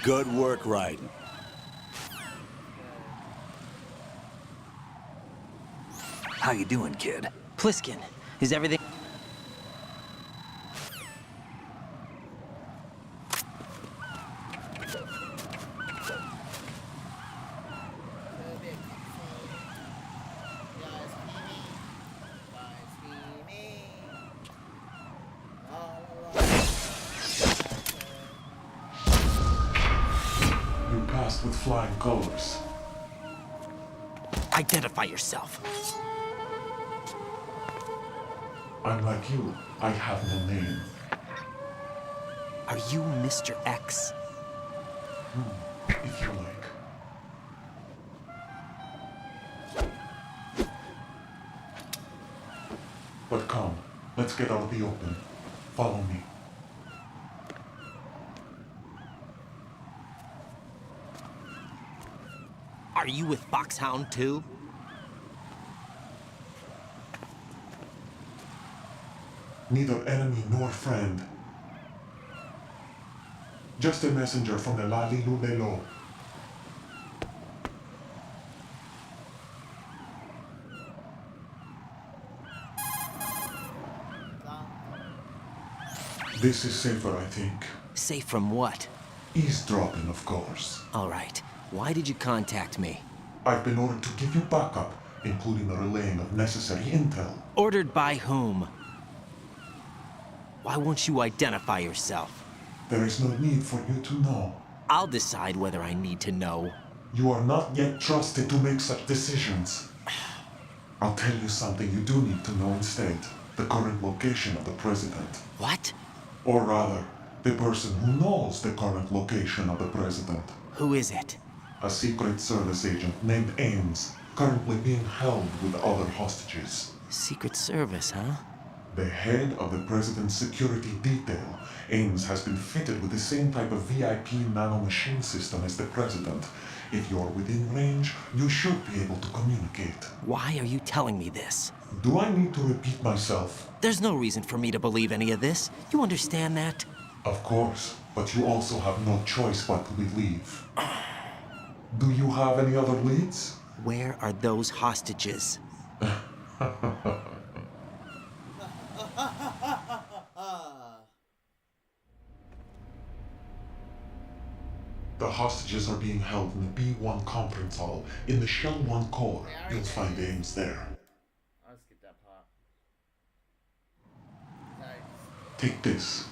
Good work, Raiden. How you doing, kid? Pliskin, is everything... You passed with flying colors. Identify yourself. I'm like you. I have no name. Are you Mr. X? If you like. But come, let's get out of the open. Follow me. Are you with Foxhound too? Neither enemy nor friend. Just a messenger from the Lali Lulelo. This is safer, I think. Safe from what? Eavesdropping, of course. All right. Why did you contact me? I've been ordered to give you backup, including the relaying of necessary intel. Ordered by whom? Why won't you identify yourself? There is no need for you to know. I'll decide whether I need to know. You are not yet trusted to make such decisions. I'll tell you something you do need to know instead. The current location of the president. What? Or rather, the person who knows the current location of the president. Who is it? A Secret Service agent named Ames, currently being held with other hostages. Secret Service, huh? The head of the president's security detail, Ames, has been fitted with the same type of VIP nanomachine system as the president. If you're within range, you should be able to communicate. Why are you telling me this? Do I need to repeat myself? There's no reason for me to believe any of this. You understand that? Of course, but you also have no choice but to believe. Do you have any other leads? Where are those hostages? The hostages are being held in the B1 conference hall in the Shell 1 core. You'll find Ames there. I'll skip that part. Take this.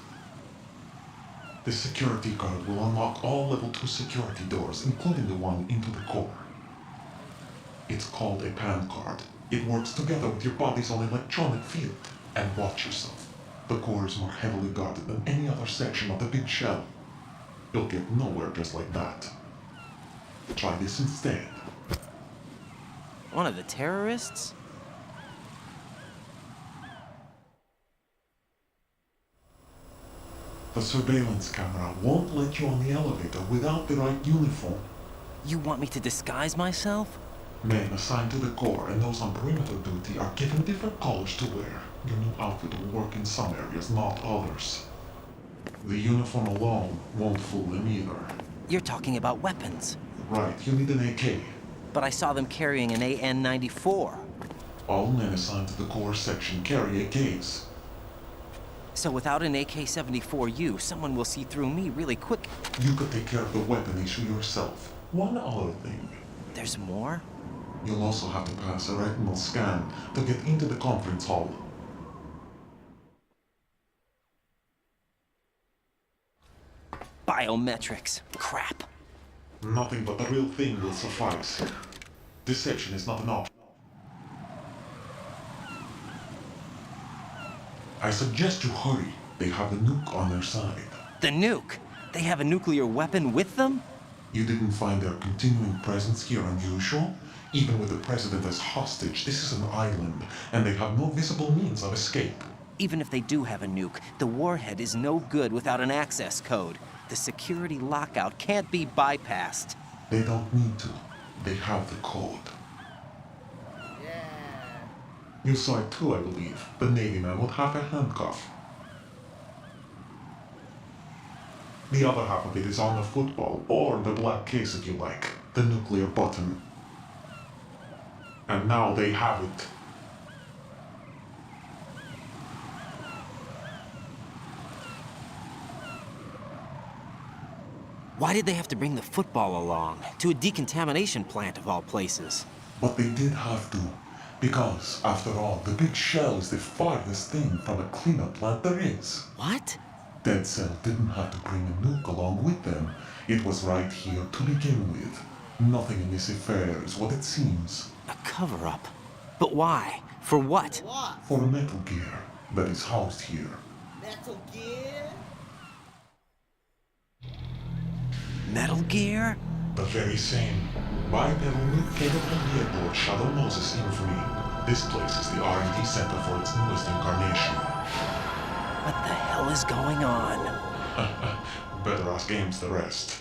The security guard will unlock all level 2 security doors, including the one into the core. It's called a PAN card. It works together with your body's own electronic field. And watch yourself. The core is more heavily guarded than any other section of the big shell. You'll get nowhere just like that. Try this instead. One of the terrorists? The surveillance camera won't let you on the elevator without the right uniform. You want me to disguise myself? Men assigned to the core and those on perimeter duty are given different colors to wear. Your new outfit will work in some areas, not others. The uniform alone won't fool them either. You're talking about weapons. Right, you need an AK. But I saw them carrying an AN-94. All men assigned to the core section carry AKs. So without an AK-74U, someone will see through me really quick. You could take care of the weapon issue yourself. One other thing. There's more? You'll also have to pass a retinal scan to get into the conference hall. Biometrics. Crap. Nothing but the real thing will suffice. Deception is not an option. I suggest you hurry. They have the nuke on their side. The nuke? They have a nuclear weapon with them? You didn't find their continuing presence here unusual? Even with the president as hostage, this is an island, and they have no visible means of escape. Even if they do have a nuke, the warhead is no good without an access code. The security lockout can't be bypassed. They don't need to. They have the code. Yeah. You saw it too, I believe. The Navy man would have a handcuff. The other half of it is on the football, or the black case if you like. The nuclear button. And now they have it. Why did they have to bring the football along? To a decontamination plant of all places. But they did have to. Because, after all, the big shell is the farthest thing from a cleanup plant there is. What? Dead Cell didn't have to bring a nuke along with them. It was right here to begin with. Nothing in this affair is what it seems. A cover-up? But why? For what? What? For Metal Gear that is housed here. Metal Gear? Metal Gear? The very same. Bipedal nuke-capable vehicle Shadow Moses infamy. This place is the R&D center for its newest incarnation. What the hell is going on? Better ask Ames the rest.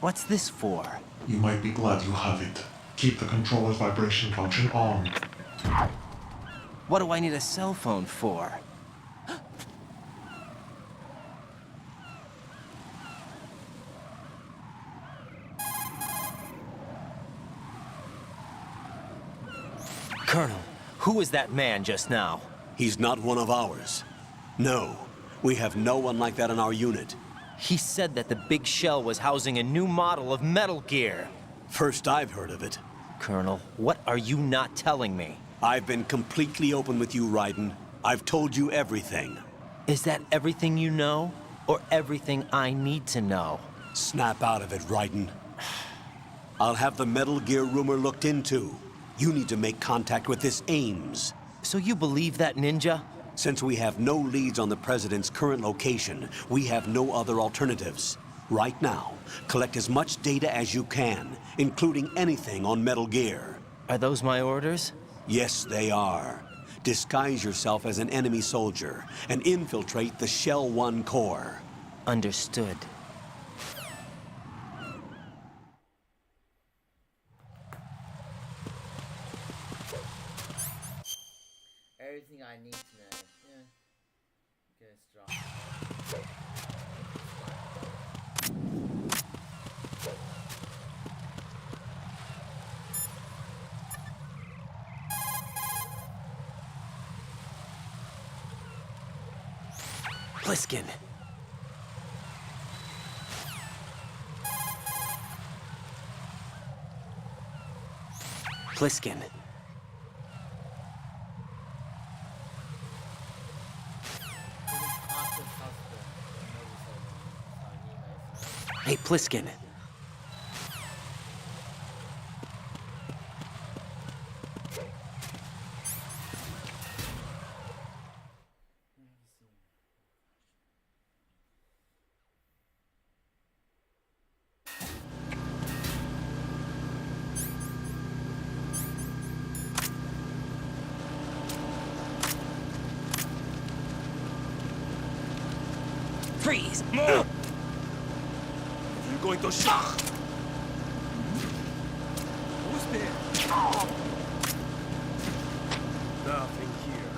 What's this for? You might be glad you have it. Keep the controller's vibration function on. What do I need a cell phone for? Colonel, who was that man just now? He's not one of ours. No, we have no one like that in our unit. He said that the big shell was housing a new model of Metal Gear. First I've heard of it. Colonel, what are you not telling me? I've been completely open with you, Raiden. I've told you everything. Is that everything you know? Or everything I need to know? Snap out of it, Raiden. I'll have the Metal Gear rumor looked into. You need to make contact with this Ames. So you believe that ninja? Since we have no leads on the President's current location, we have no other alternatives. Right now, collect as much data as you can, including anything on Metal Gear. Are those my orders? Yes, they are. Disguise yourself as an enemy soldier and infiltrate the Shell 1 core. Understood. Everything I need to know. Yeah. Okay, let's drop. Pliskin. Pliskin. Hey, Pliskin. Freeze! You're going to shock! Who's there? Nothing here.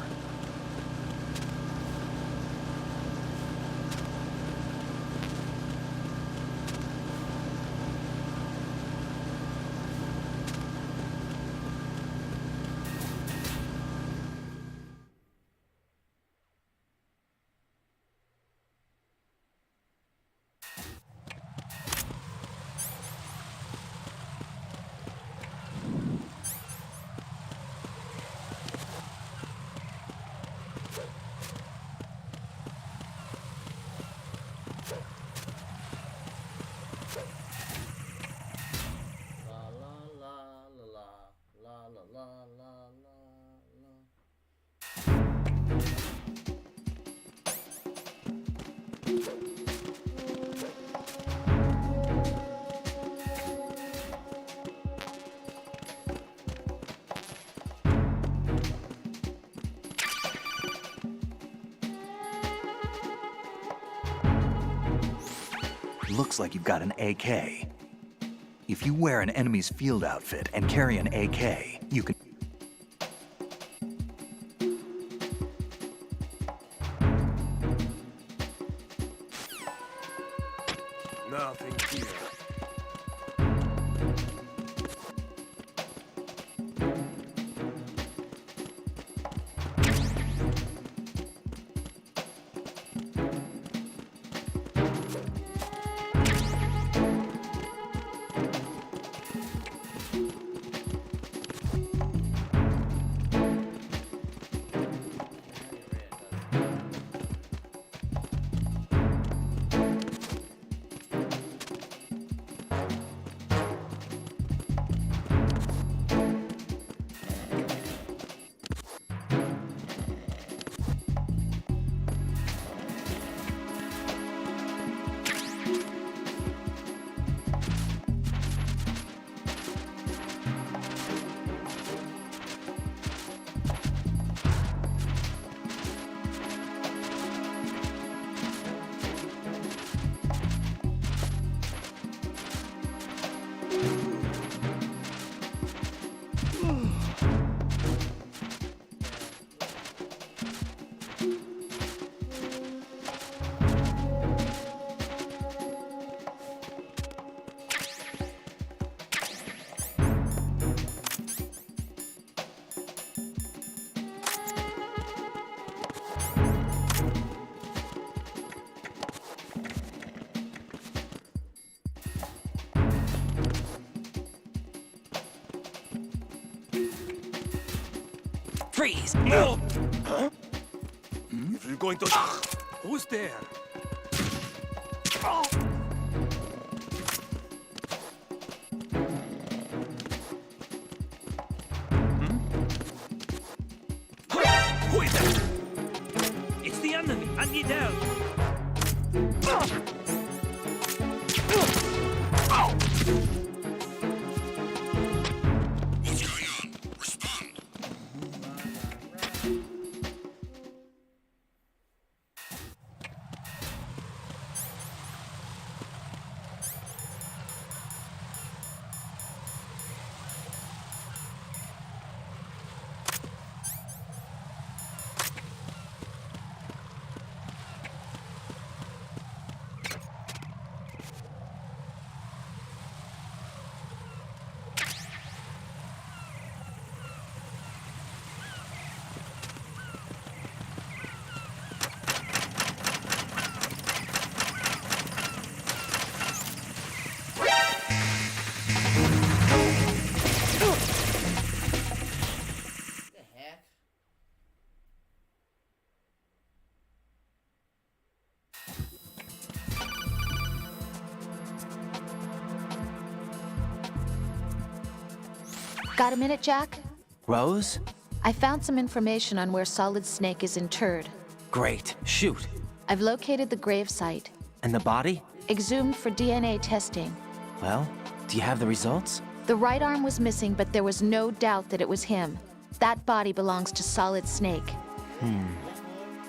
looks like you've got an AK. If you wear an enemy's field outfit and carry an AK, you can... Nothing here. Freeze! No! Huh? If you're going to... Who's there? Who is that? It's the enemy! I need help! What's going on? Respond. The heck? Got a minute, Jack? Rose? I found some information on where Solid Snake is interred. Great. Shoot. I've located the grave site, And the body? exhumed for DNA testing. Well, do you have the results? The right arm was missing, but there was no doubt that it was him. That body belongs to Solid Snake.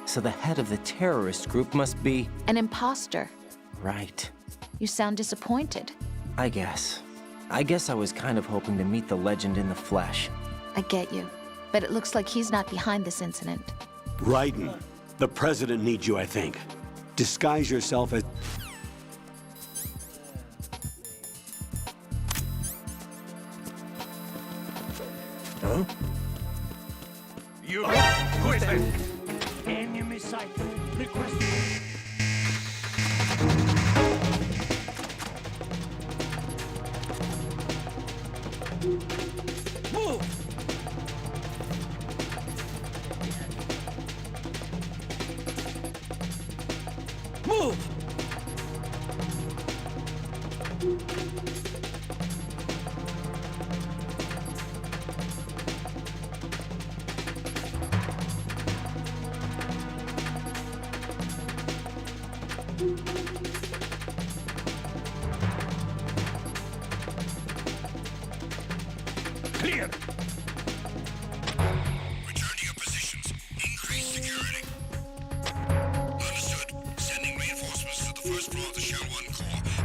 So the head of the terrorist group must be... An imposter. Right. You sound disappointed. I guess. I guess I was kind of hoping to meet the legend in the flesh. I get you. But it looks like he's not behind this incident. Raiden, the president needs you, I think. Disguise yourself as... Huh? You... Who is that? Enemy sight. Request. Move! Move! Clear! Return to your positions. Increase security. Understood. Sending reinforcements to the first floor of the Shell 1 Corps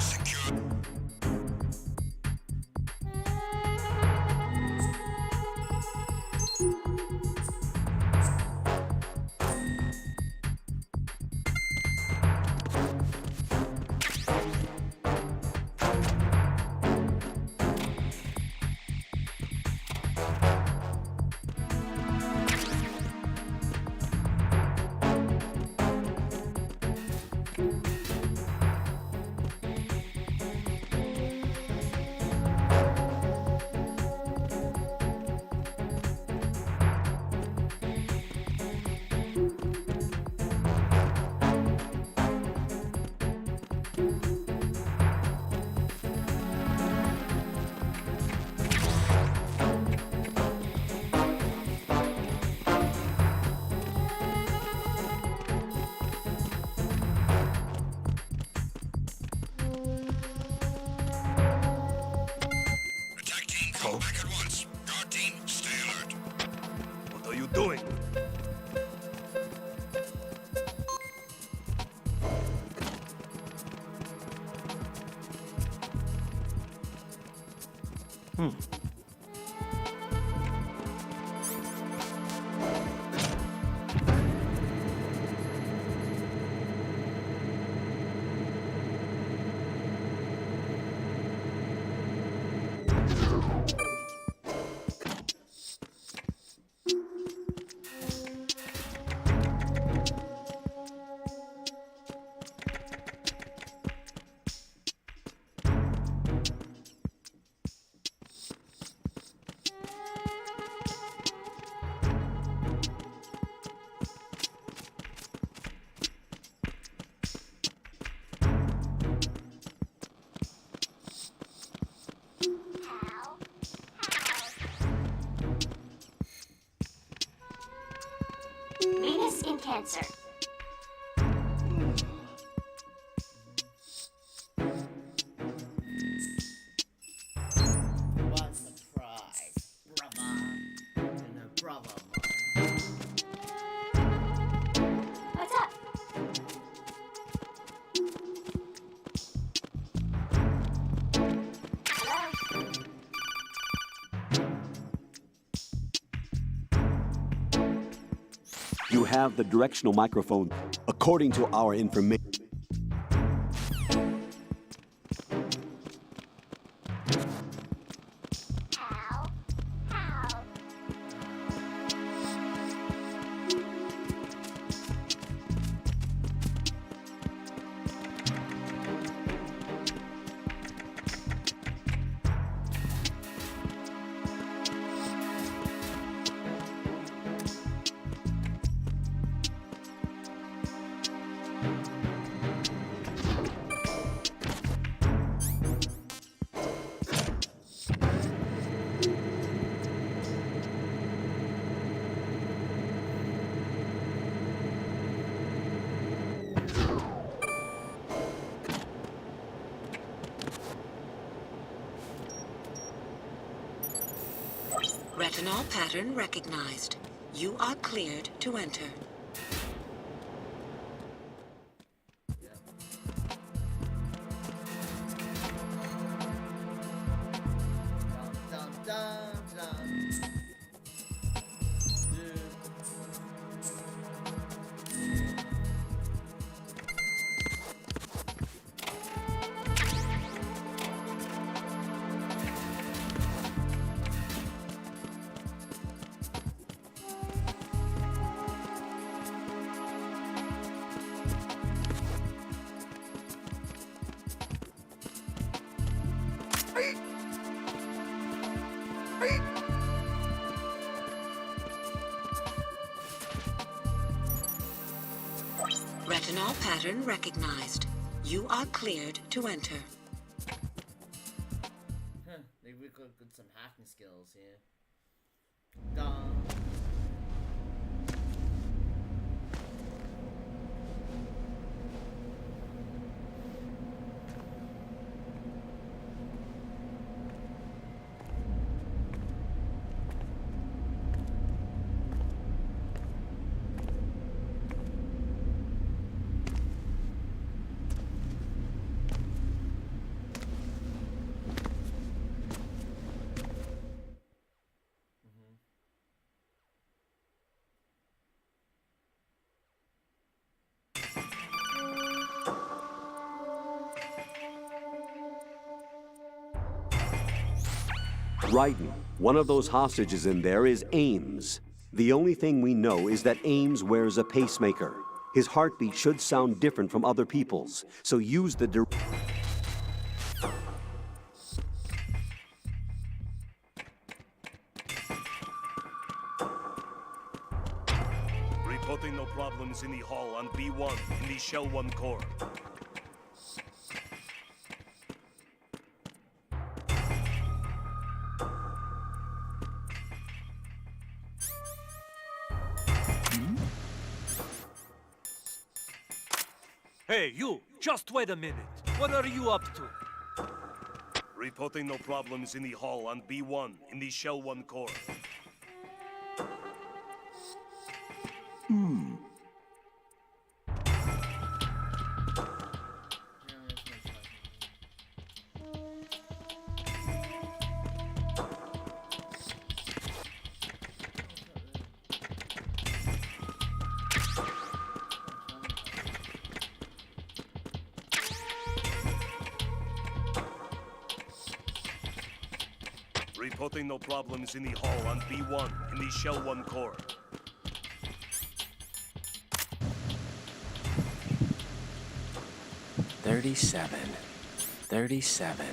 increase in cancer. What surprise. Brother. And a brother, man. What's up? Hello? You have the directional microphone. According to our information, How? How? Retinol pattern recognized. You are cleared to enter. Dun, dun, dun. Retinol pattern recognized. You are cleared to enter. Huh, maybe we could get some hacking skills here. Dun. Raiden, one of those hostages in there is Ames. The only thing we know is that Ames wears a pacemaker. His heartbeat should sound different from other people's, so use the Reporting no problems in the hall on B1 in the Shell 1 core. Hey, you! Just wait a minute. What are you up to? Reporting no problems in the hall on B1 in the Shell 1 core. Reporting no problems in the hall on B1 in the Shell 1 core. $37. 37.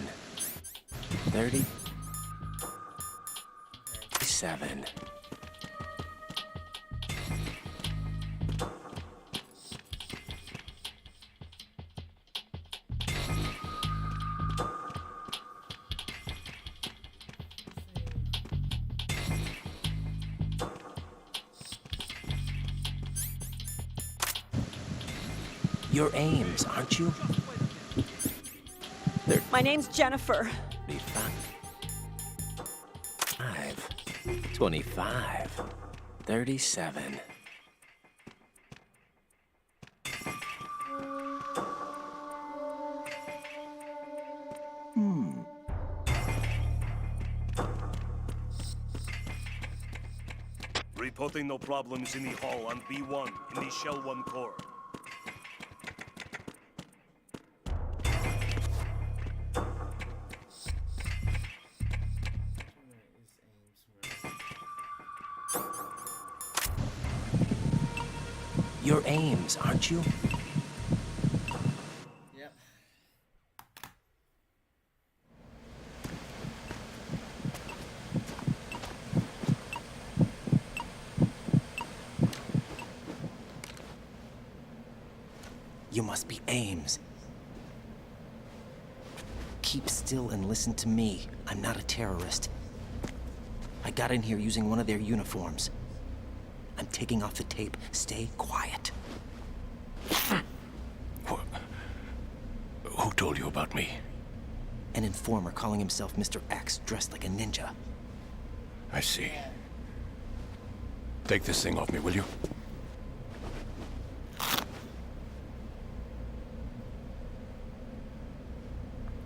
You're Ames, aren't you? My name's Jennifer. 25, 37. Reporting no problems in the hall on B1 in the Shell 1 core. You're Ames, aren't you? Yep. You must be Ames. Keep still and listen to me. I'm not a terrorist. I got in here using one of their uniforms. I'm taking off the tape. Stay quiet. Who told you about me? An informer calling himself Mr. X, dressed like a ninja. I see. Take this thing off me, will you?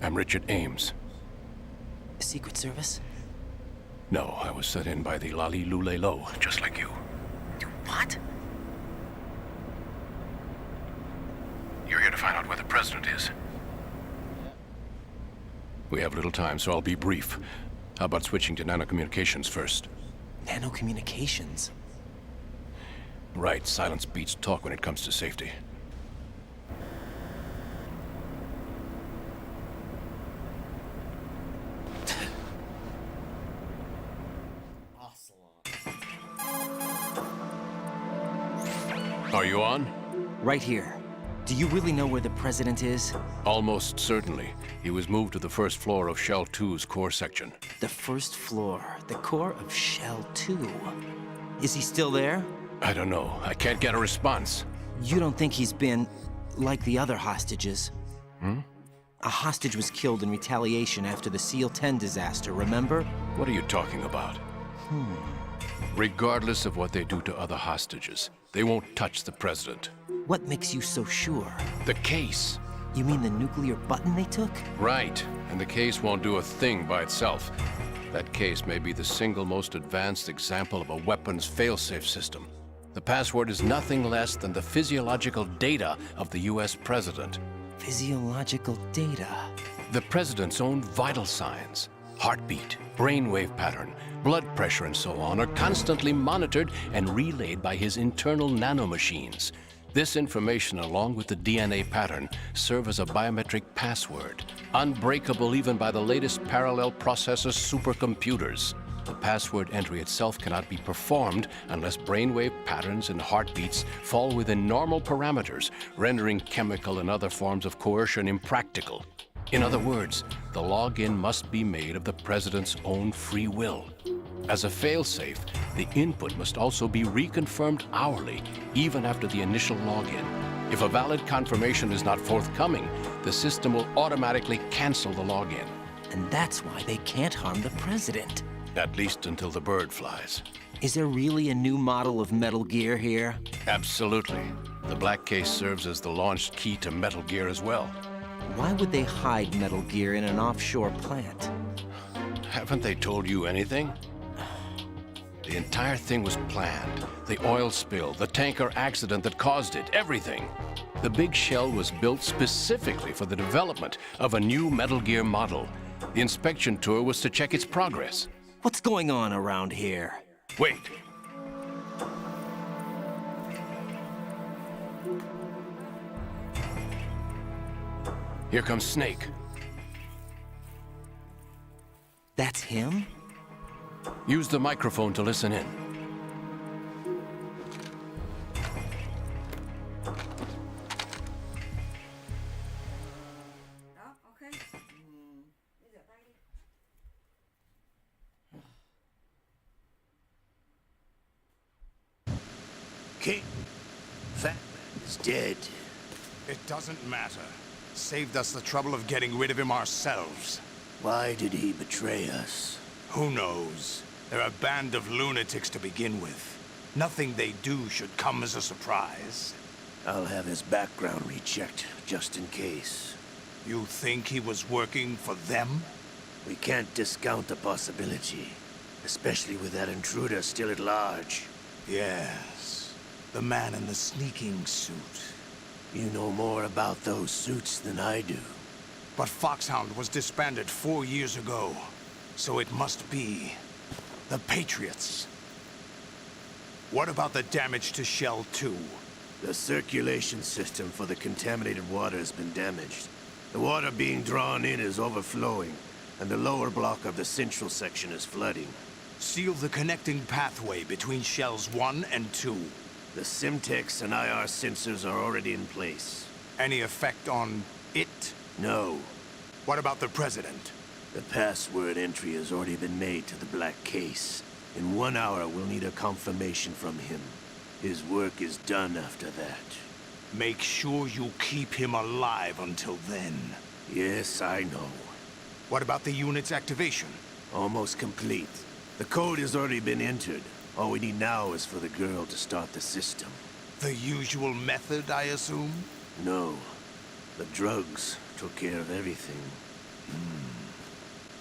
I'm Richard Ames. Secret Service? No, I was set in by the Lali Lule Lo, just like you. What? You're here to find out where the president is. We have little time, so I'll be brief. How about switching to nanocommunications first? Nanocommunications? Right, silence beats talk when it comes to safety. Are you on? Right here. Do you really know where the president is? Almost certainly. He was moved to the first floor of Shell 2's core section. The first floor, the core of Shell 2. Is he still there? I don't know. I can't get a response. You don't think he's been like the other hostages? Hmm? A hostage was killed in retaliation after the SEAL 10 disaster, remember? What are you talking about? Regardless of what they do to other hostages, they won't touch the president. What makes you so sure? The case. You mean the nuclear button they took? Right. And the case won't do a thing by itself. That case may be the single most advanced example of a weapons failsafe system. The password is nothing less than the physiological data of the US president. Physiological data? The president's own vital signs, heartbeat, brainwave pattern, blood pressure, and so on, are constantly monitored and relayed by his internal nanomachines. This information, along with the DNA pattern, serve as a biometric password, unbreakable even by the latest parallel processor supercomputers. The password entry itself cannot be performed unless brainwave patterns and heartbeats fall within normal parameters, rendering chemical and other forms of coercion impractical. In other words, the login must be made of the president's own free will. As a failsafe, the input must also be reconfirmed hourly, even after the initial login. If a valid confirmation is not forthcoming, the system will automatically cancel the login. And that's why they can't harm the president. At least until the bird flies. Is there really a new model of Metal Gear here? Absolutely. The black case serves as the launch key to Metal Gear as well. Why would they hide Metal Gear in an offshore plant? Haven't they told you anything? The entire thing was planned. The oil spill, the tanker accident that caused it, everything. The big shell was built specifically for the development of a new Metal Gear model. The inspection tour was to check its progress. What's going on around here? Wait. Here comes Snake. That's him? Use the microphone to listen in. King, Fat Man is dead. It doesn't matter. Saved us the trouble of getting rid of him ourselves. Why did he betray us? Who knows? They're a band of lunatics to begin with. Nothing they do should come as a surprise. I'll have his background rechecked, just in case. You think he was working for them? We can't discount the possibility. Especially with that intruder still at large. Yes. The man in the sneaking suit. You know more about those suits than I do. But Foxhound was disbanded 4 years ago. So it must be... the Patriots. What about the damage to Shell 2? The circulation system for the contaminated water has been damaged. The water being drawn in is overflowing, and the lower block of the central section is flooding. Seal the connecting pathway between Shells 1 and 2. The Simtex and IR sensors are already in place. Any effect on it? No. What about the President? The password entry has already been made to the black case. In 1 hour, we'll need a confirmation from him. His work is done after that. Make sure you keep him alive until then. Yes, I know. What about the unit's activation? Almost complete. The code has already been entered. All we need now is for the girl to start the system. The usual method, I assume? No. The drugs took care of everything.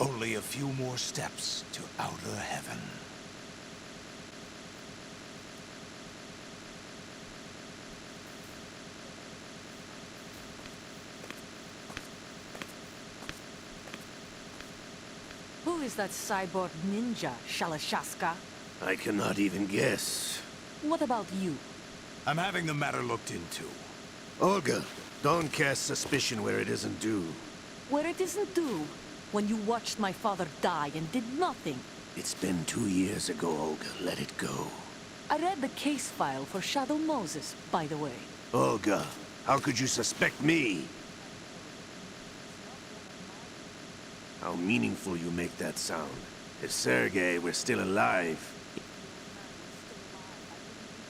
Only a few more steps to outer heaven. Who is that cyborg ninja, Shalashaska? I cannot even guess. What about you? I'm having the matter looked into. Olga, don't cast suspicion where it isn't due. Where it isn't due? When you watched my father die and did nothing. It's been 2 years ago, Olga. Let it go. I read the case file for Shadow Moses, by the way. Olga, how could you suspect me? How meaningful you make that sound. If Sergei were still alive...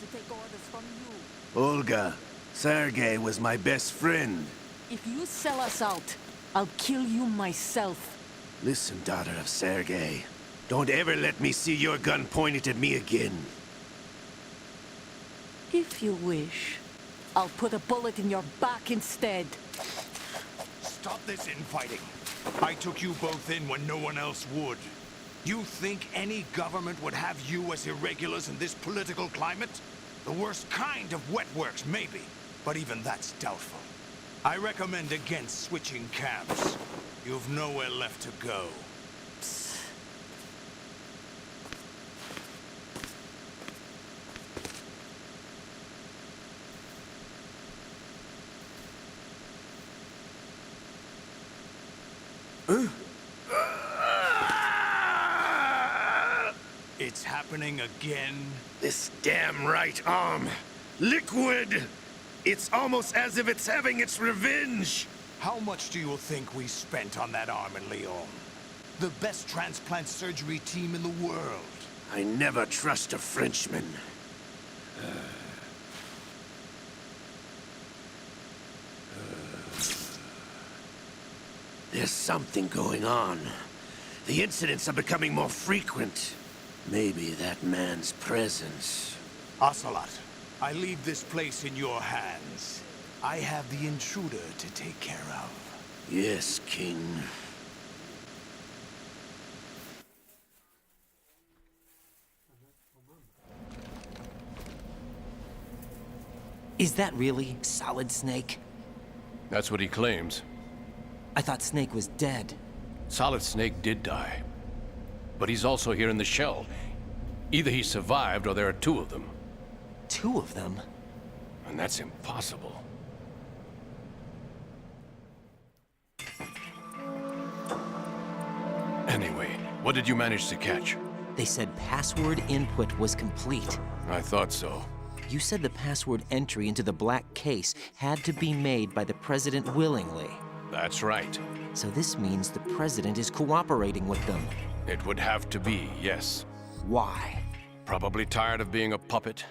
To take orders from you. Olga, Sergei was my best friend. If you sell us out, I'll kill you myself. Listen, daughter of Sergei. Don't ever let me see your gun pointed at me again. If you wish, I'll put a bullet in your back instead. Stop this infighting. I took you both in when no one else would. You think any government would have you as irregulars in this political climate? The worst kind of wet works, maybe. But even that's doubtful. I recommend against switching camps. You've nowhere left to go. It's happening again? This damn right arm. Liquid! It's almost as if it's having its revenge! How much do you think we spent on that arm in Lyon? The best transplant surgery team in the world. I never trust a Frenchman. There's something going on. The incidents are becoming more frequent. Maybe that man's presence. Ocelot, I leave this place in your hands. I have the intruder to take care of. Yes, King. Is that really Solid Snake? That's what he claims. I thought Snake was dead. Solid Snake did die. But he's also here in the shell. Either he survived or there are two of them. Two of them? And that's impossible. Anyway, what did you manage to catch? They said password input was complete. I thought so. You said the password entry into the black case had to be made by the President willingly. That's right. So this means the President is cooperating with them. It would have to be, yes. Why? Probably tired of being a puppet,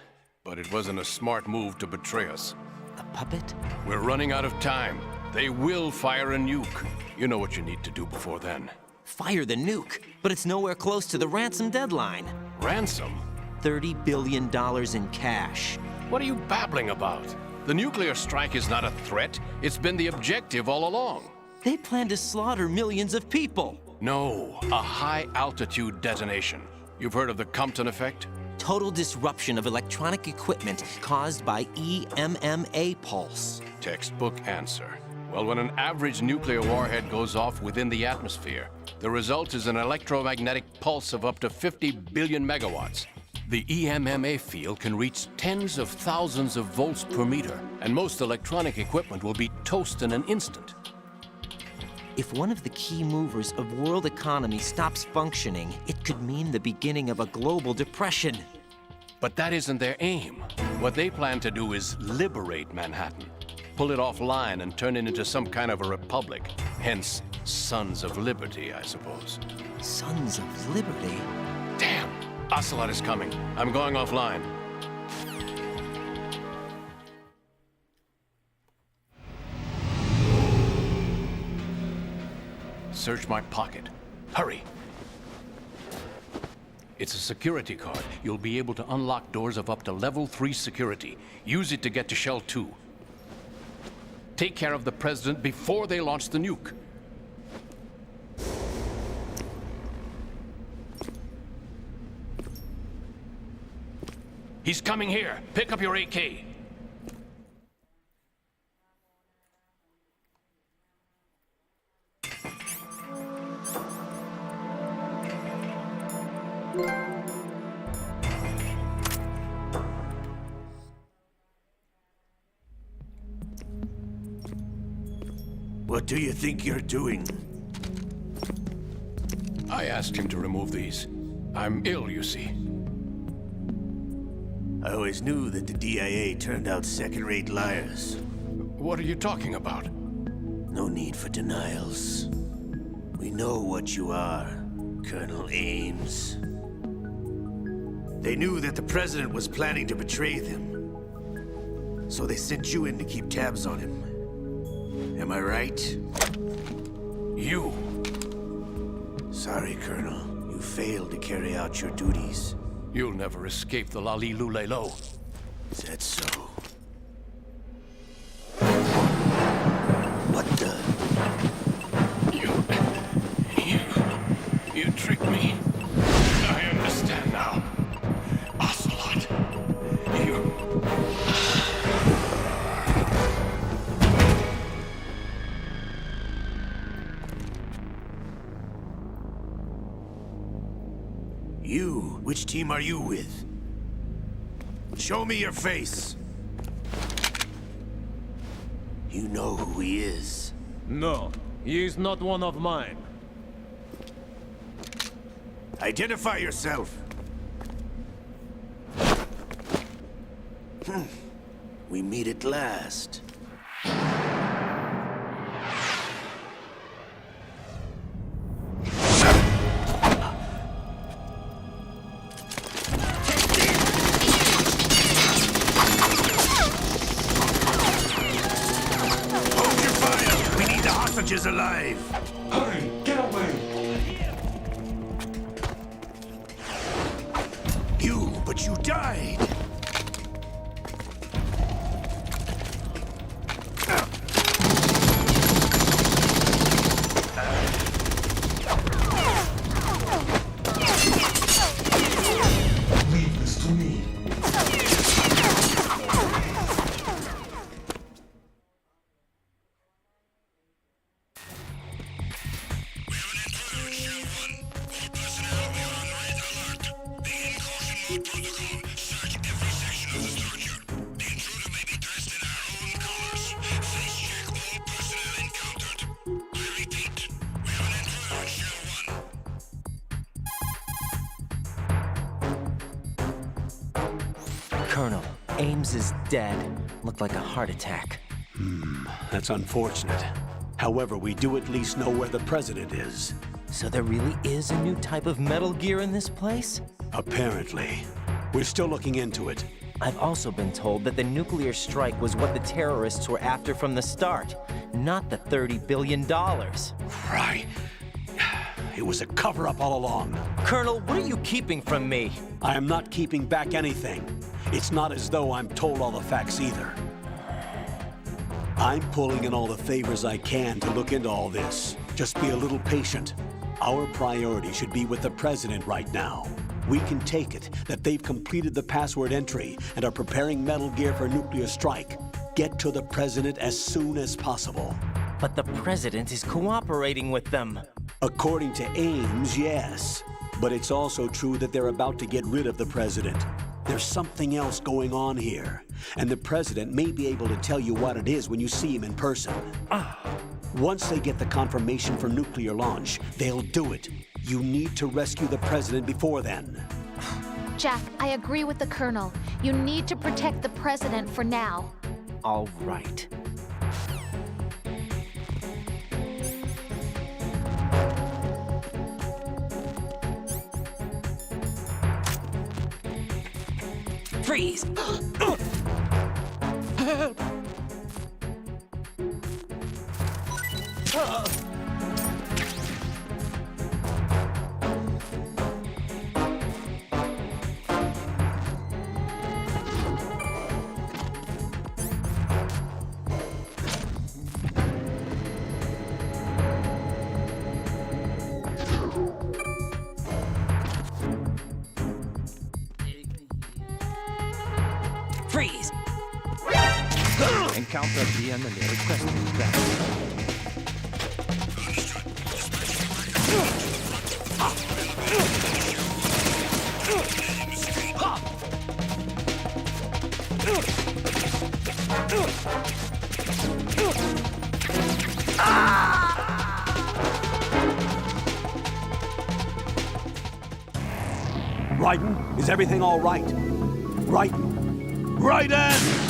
but it wasn't a smart move to betray us. A puppet? We're running out of time. They will fire a nuke. You know what you need to do before then. Fire the nuke, but it's nowhere close to the ransom deadline. Ransom? $30 billion in cash. What are you babbling about? The nuclear strike is not a threat. It's been the objective all along. They plan to slaughter millions of people. No, a high-altitude detonation. You've heard of the Compton effect? Total disruption of electronic equipment caused by EMMA pulse. Textbook answer. Well, when an average nuclear warhead goes off within the atmosphere, the result is an electromagnetic pulse of up to 50 billion megawatts. The EMMA field can reach tens of thousands of volts per meter, and most electronic equipment will be toast in an instant. If one of the key movers of world economy stops functioning, it could mean the beginning of a global depression. But that isn't their aim. What they plan to do is liberate Manhattan. Pull it offline and turn it into some kind of a republic. Hence, Sons of Liberty, I suppose. Sons of Liberty? Damn! Ocelot is coming. I'm going offline. Search my pocket. Hurry! It's a security card. You'll be able to unlock doors of up to level 3 security. Use it to get to Shell 2. Take care of the President before they launch the nuke. He's coming here. Pick up your AK. What do you think you're doing? I asked him to remove these. I'm ill, you see. I always knew that the DIA turned out second-rate liars. What are you talking about? No need for denials. We know what you are, Colonel Ames. They knew that the President was planning to betray them. So they sent you in to keep tabs on him. Am I right? You. Sorry, Colonel. You failed to carry out your duties. You'll never escape the Lali-Lulelo. Is that so? What the? You tricked me. I understand now. Ocelot. You? Which team are you with? Show me your face. You know who he is. No, he is not one of mine. Identify yourself. We meet at last. Is alive. Hurry, get away! But you died. Leave this to me. Colonel, Ames is dead. Looked like a heart attack. That's unfortunate. However, we do at least know where the President is. So there really is a new type of Metal Gear in this place? Apparently. We're still looking into it. I've also been told that the nuclear strike was what the terrorists were after from the start, not the $30 billion. Right. It was a cover-up all along. Colonel, what are you keeping from me? I am not keeping back anything. It's not as though I'm told all the facts either. I'm pulling in all the favors I can to look into all this. Just be a little patient. Our priority should be with the President right now. We can take it that they've completed the password entry and are preparing Metal Gear for a nuclear strike. Get to the President as soon as possible. But the President is cooperating with them. According to Ames, yes. But it's also true that they're about to get rid of the President. There's something else going on here, and the President may be able to tell you what it is when you see him in person. Once they get the confirmation for nuclear launch, they'll do it. You need to rescue the President before then. Jack, I agree with the Colonel. You need to protect the President for now. All right. Freeze! Help! Freeze! Encounter the enemy requesting that. Raiden, is everything all right? Raiden! Raiden!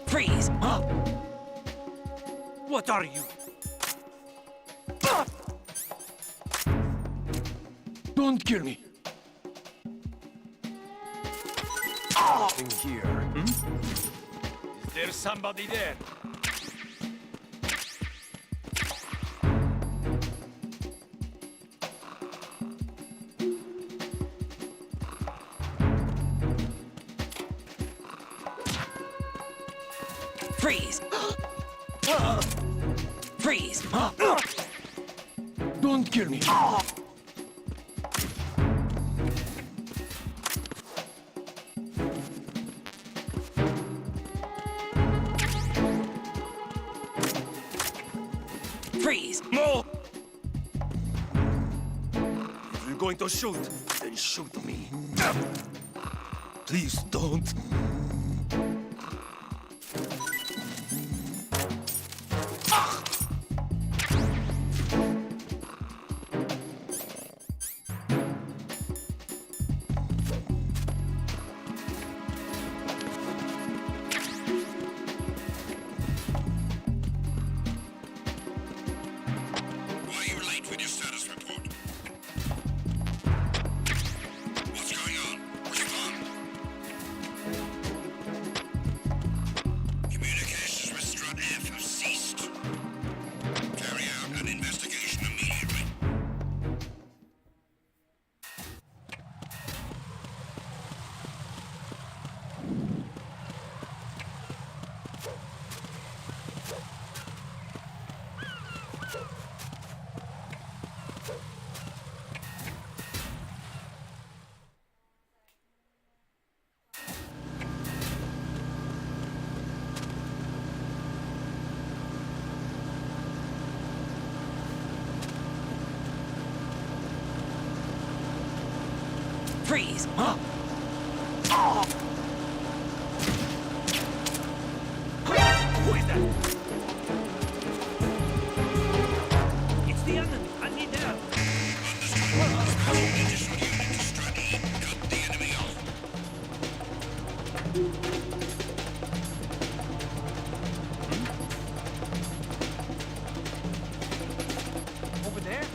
Freeze! What are you? Don't kill me. In here. Is there somebody there? Freeze! Freeze! Don't kill me. Freeze! No! If you're going to shoot, then shoot me. Please don't. Freeze! Huh? Who is that? It's the enemy. I need help. Over there?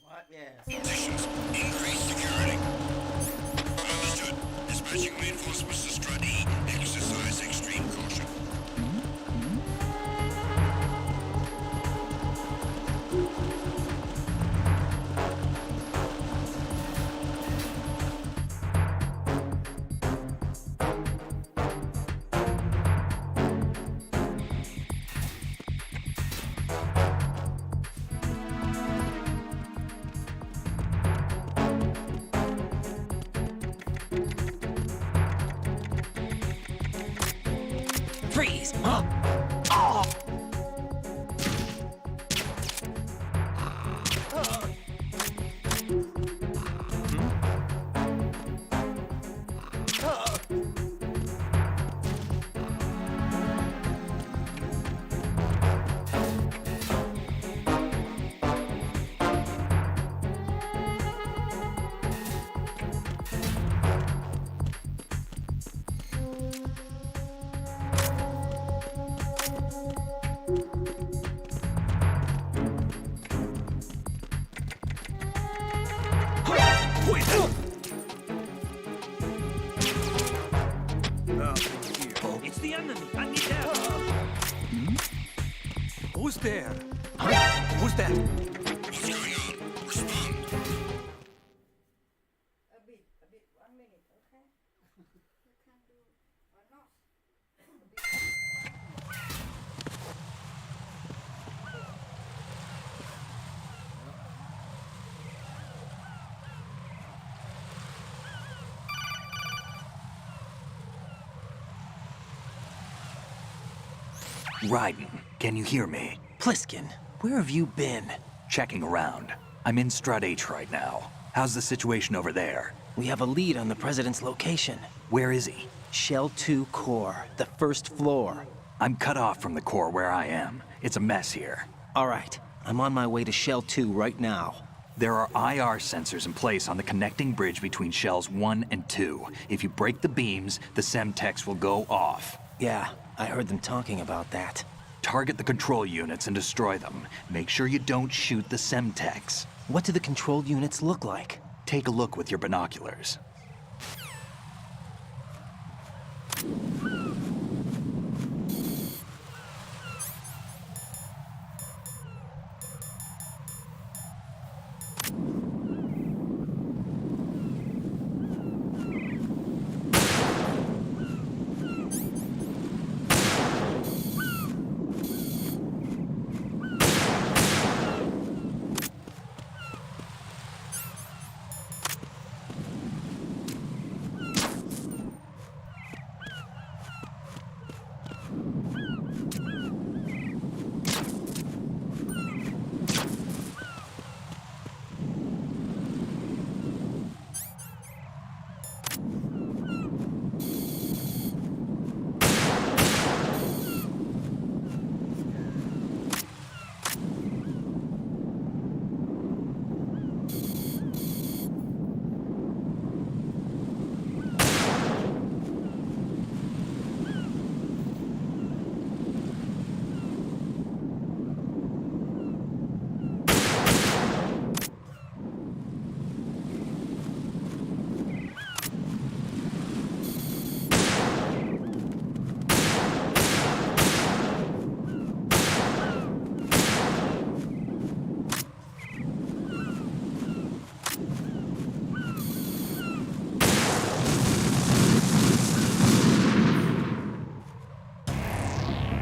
What? Yes. Positions. Increase security. Understood. Dispatching reinforcements to Strut E. Exercise extreme caution. Freeze! Huh? Who is that? It's the enemy. I need help. Who's there? Huh? Who's that? What's going on? Respond. A bit. 1 minute, okay? You can do or not. Raiden, can you hear me? Pliskin, where have you been? Checking around. I'm in Strut H right now. How's the situation over there? We have a lead on the president's location. Where is he? Shell 2 core, the first floor. I'm cut off from the core where I am. It's a mess here. All right, I'm on my way to Shell 2 right now. There are IR sensors in place on the connecting bridge between Shells 1 and 2. If you break the beams, the Semtex will go off. Yeah, I heard them talking about that. Target the control units and destroy them. Make sure you don't shoot the Semtex. What do the control units look like? Take a look with your binoculars.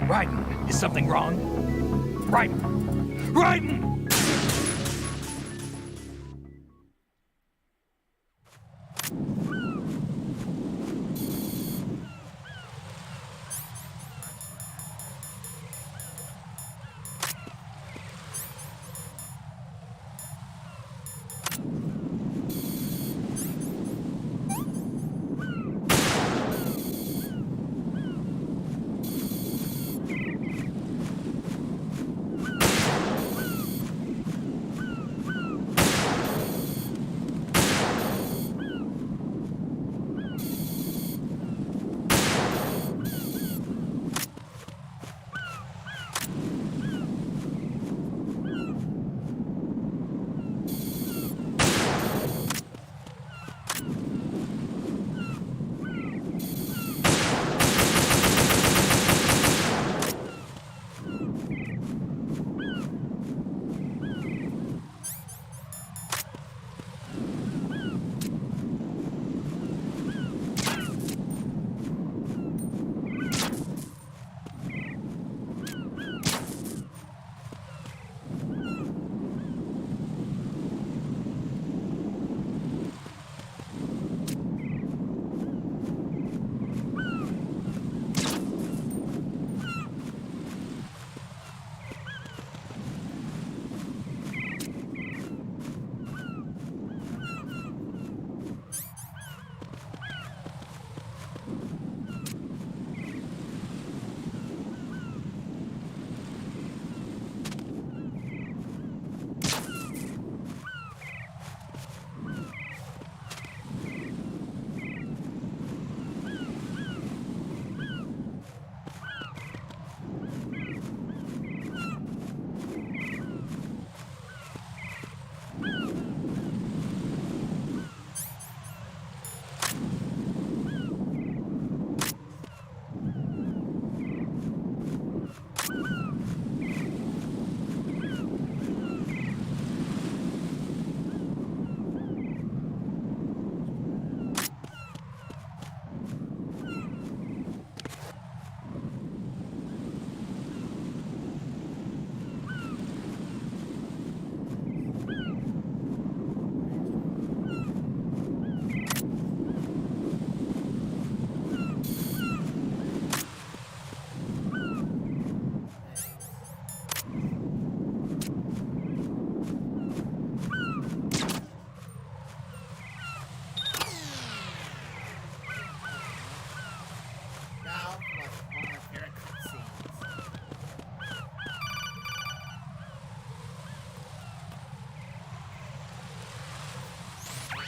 Raiden, is something wrong? Raiden! Raiden!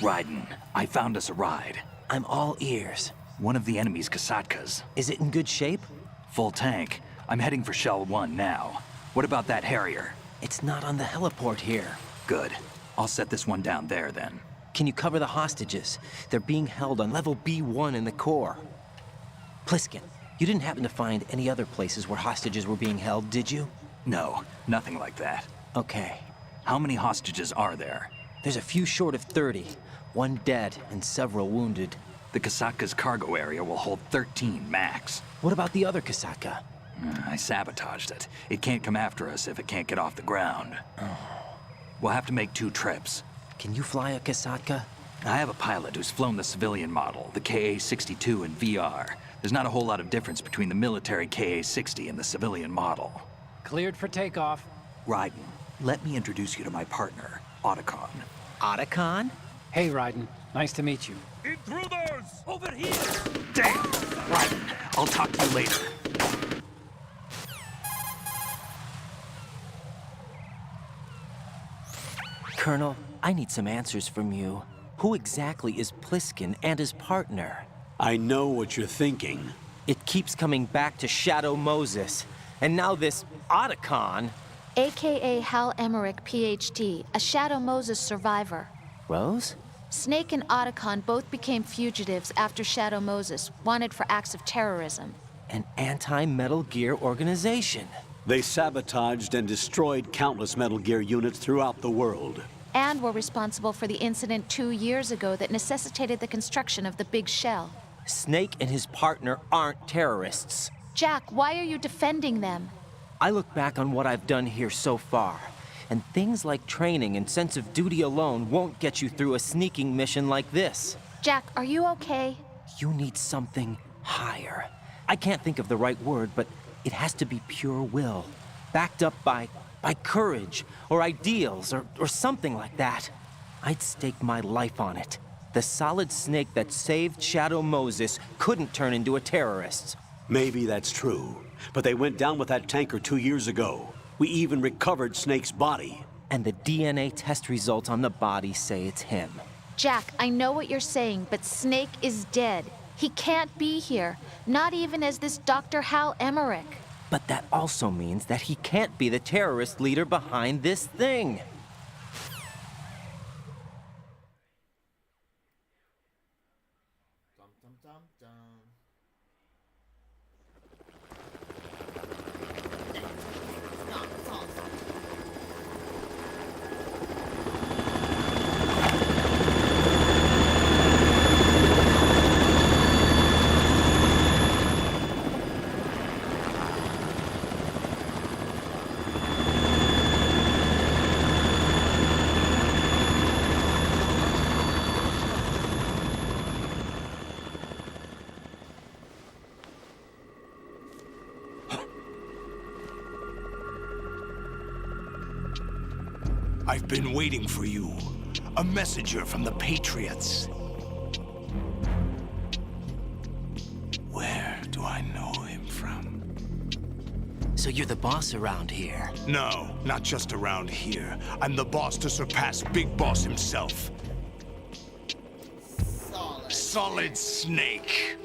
Raiden, I found us a ride. I'm all ears. One of the enemy's Kasatkas. Is it in good shape? Full tank. I'm heading for Shell 1 now. What about that Harrier? It's not on the heliport here. Good. I'll set this one down there then. Can you cover the hostages? They're being held on level B1 in the core. Pliskin, you didn't happen to find any other places where hostages were being held, did you? No, nothing like that. Okay. How many hostages are there? There's a few short of 30. One dead and several wounded. The Kasatka's cargo area will hold 13 max. What about the other Kasaka? I sabotaged it. It can't come after us if it can't get off the ground. We'll have to make 2 trips. Can you fly a Kasatka? I have a pilot who's flown the civilian model, the KA-62 in VR. There's not a whole lot of difference between the military KA-60 and the civilian model. Cleared for takeoff. Raiden, let me introduce you to my partner, Otacon. Otacon? Hey, Raiden. Nice to meet you. Intruders! Over here! Damn! Raiden, I'll talk to you later. Colonel, I need some answers from you. Who exactly is Pliskin and his partner? I know what you're thinking. It keeps coming back to Shadow Moses. And now this Otacon. AKA Hal Emmerich, PhD, a Shadow Moses survivor. Rose? Snake and Otacon both became fugitives after Shadow Moses, wanted for acts of terrorism. An anti-Metal Gear organization. They sabotaged and destroyed countless Metal Gear units throughout the world. And were responsible for the incident 2 years ago that necessitated the construction of the Big Shell. Snake and his partner aren't terrorists. Jack, why are you defending them? I look back on what I've done here so far, and things like training and sense of duty alone won't get you through a sneaking mission like this. Jack, are you okay? You need something higher. I can't think of the right word, but it has to be pure will, backed up by courage, or ideals, or something like that. I'd stake my life on it. The solid snake that saved Shadow Moses couldn't turn into a terrorist. Maybe that's true, but they went down with that tanker 2 years ago. We even recovered Snake's body. And the DNA test results on the body say it's him. Jack, I know what you're saying, but Snake is dead. He can't be here, not even as this Dr. Hal Emmerich. But that also means that he can't be the terrorist leader behind this thing. Dum dum dum dum. I've been waiting for you. A messenger from the Patriots. Where do I know him from? So you're the boss around here? No, not just around here. I'm the boss to surpass Big Boss himself. Solid Snake.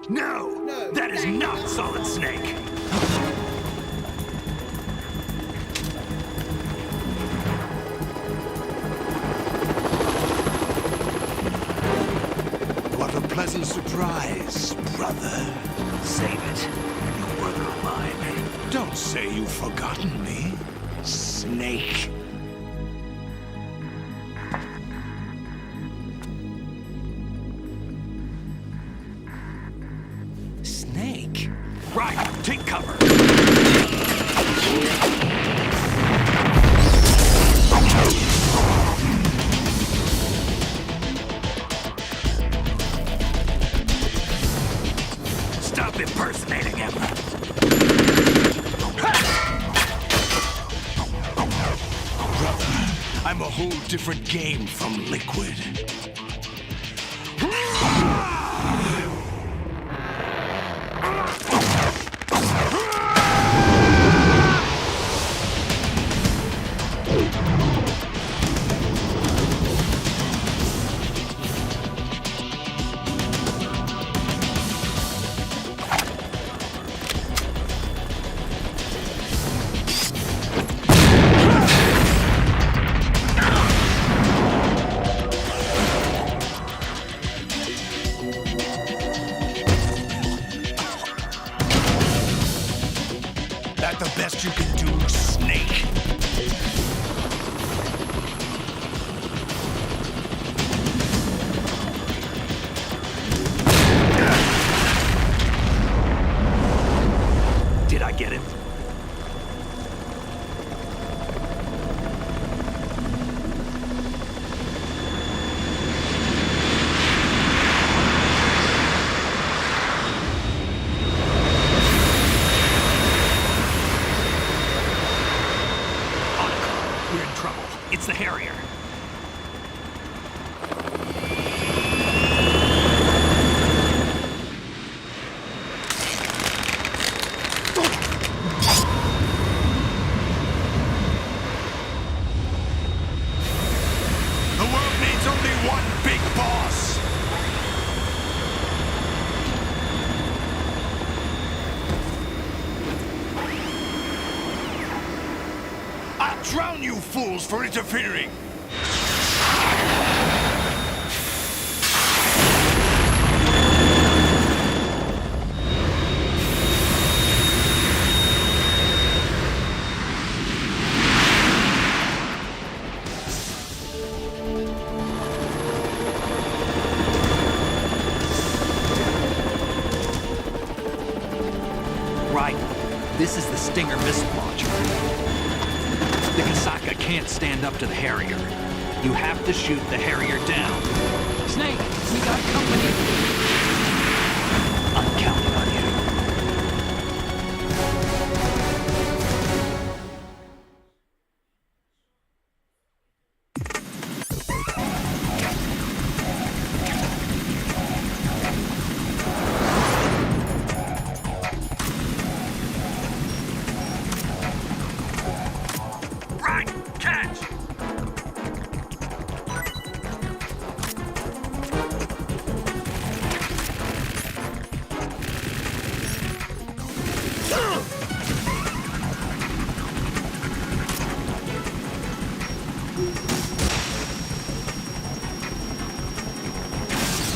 No, that is not Solid Snake. What a pleasant surprise, brother. Save it. You brother of mine. Don't say you've forgotten me, Snake. Snake? Right, take cover. Stop impersonating him. Brother, I'm a whole different game from Liquid. one big boss! I'll drown you fools for interfering! Right. This is the Stinger missile launcher. The Kasaka can't stand up to the Harrier. You have to shoot the Harrier down. Snake, we got company. I'm counting on you. Right! Catch!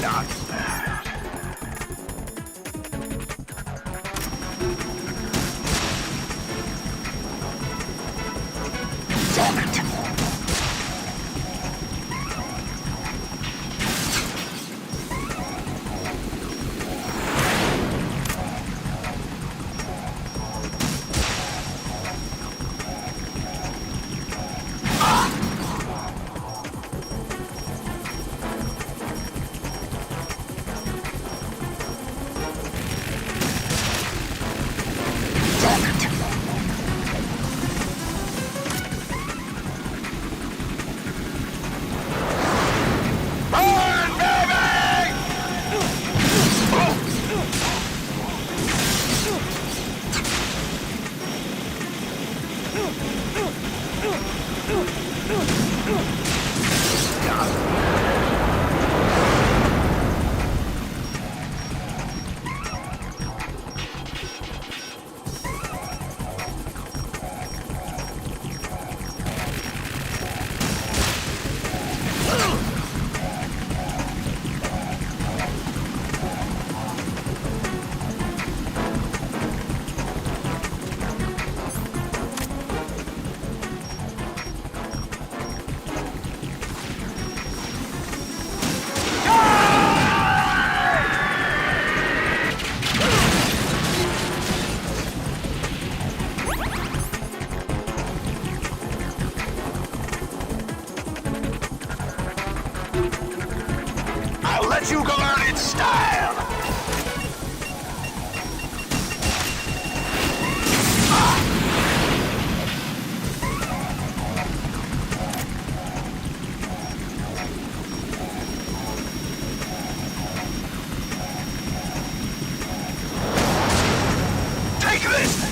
Not bad. Damn it! I'll let you go out in style! Take this!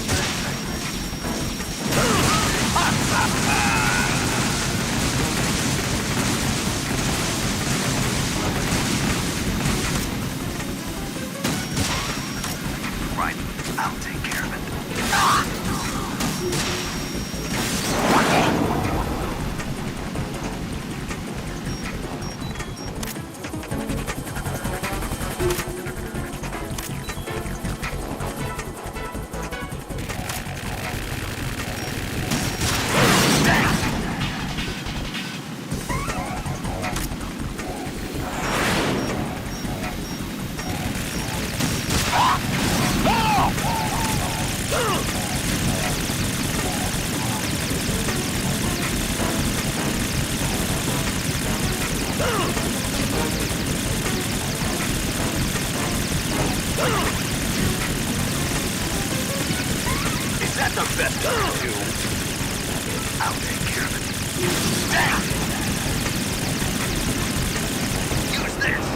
Right, I'll take care of it. Is that the best I can do? I'll take care of it. Damn! Use this!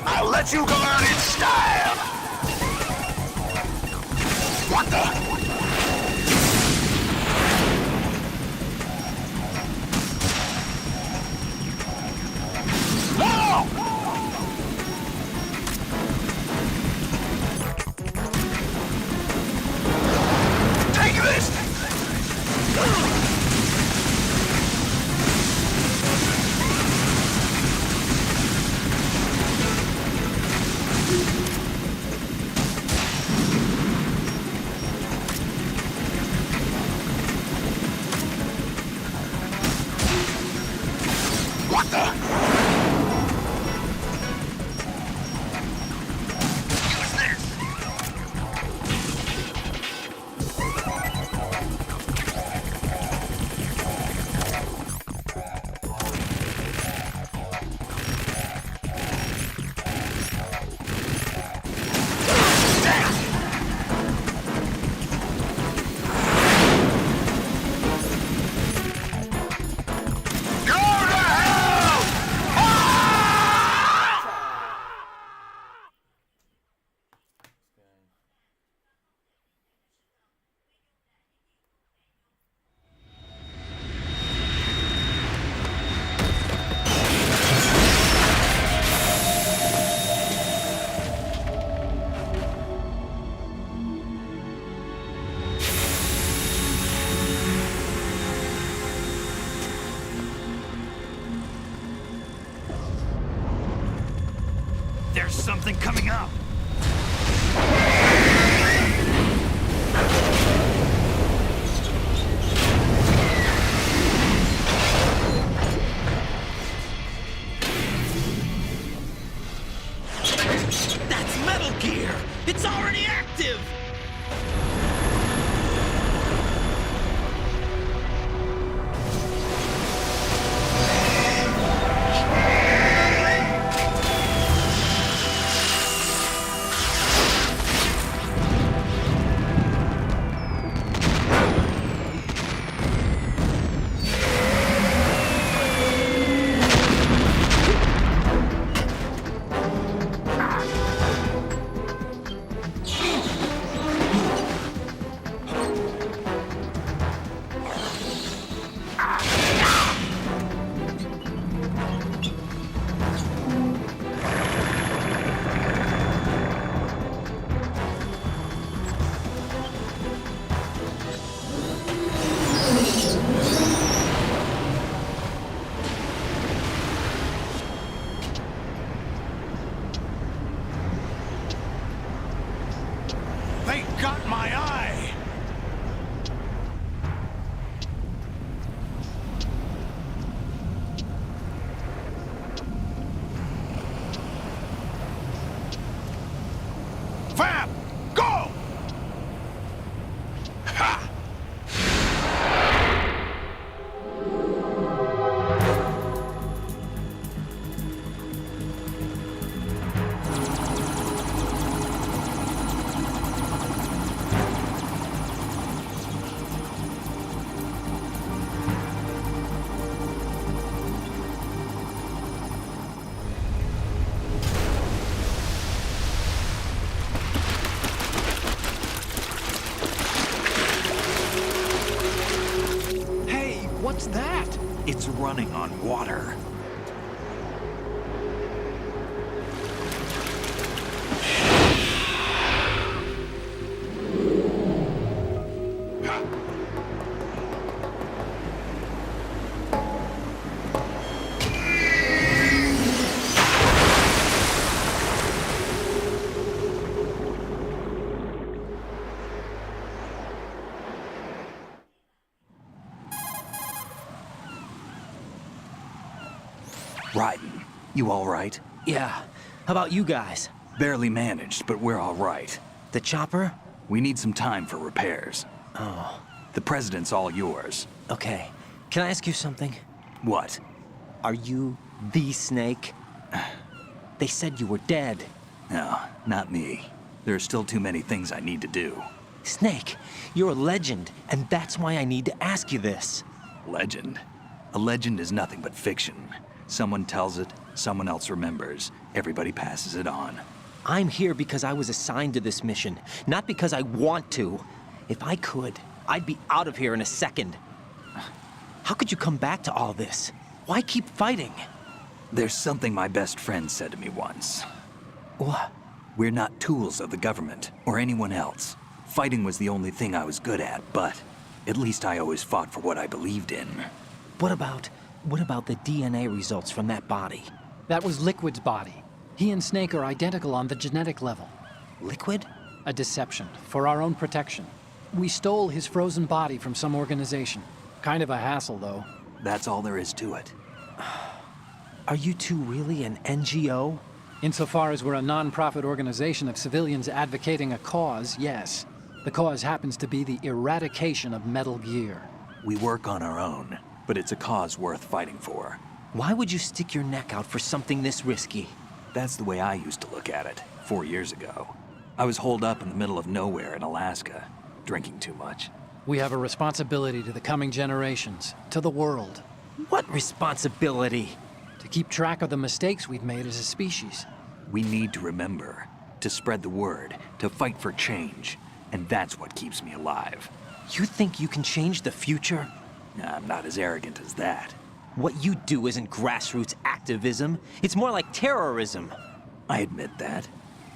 I'll let you go out in style! What the? Take this! What the? Use this! There's something coming up! That's Metal Gear! It's already active! They got my eye! Fab! Go! Ha! What's that? It's running on water. Raiden, you all right? Yeah. How about you guys? Barely managed, but we're all right. The chopper? We need some time for repairs. Oh. The president's all yours. Okay. Can I ask you something? What? Are you the Snake? They said you were dead. No, not me. There are still too many things I need to do. Snake, you're a legend, and that's why I need to ask you this. Legend? A legend is nothing but fiction. Someone tells it, someone else remembers. Everybody passes it on. I'm here because I was assigned to this mission, not because I want to. If I could, I'd be out of here in a second. How could you come back to all this? Why keep fighting? There's something my best friend said to me once. What? We're not tools of the government or anyone else. Fighting was the only thing I was good at, but at least I always fought for what I believed in. What about the DNA results from that body? That was Liquid's body. He and Snake are identical on the genetic level. Liquid? A deception, for our own protection. We stole his frozen body from some organization. Kind of a hassle, though. That's all there is to it. Are you two really an NGO? Insofar as we're a non-profit organization of civilians advocating a cause, yes. The cause happens to be the eradication of Metal Gear. We work on our own, but it's a cause worth fighting for. Why would you stick your neck out for something this risky? That's the way I used to look at it, 4 years ago. I was holed up in the middle of nowhere in Alaska, drinking too much. We have a responsibility to the coming generations, to the world. What responsibility? To keep track of the mistakes we've made as a species. We need to remember, to spread the word, to fight for change. And that's what keeps me alive. You think you can change the future? I'm not as arrogant as that. What you do isn't grassroots activism. It's more like terrorism. I admit that.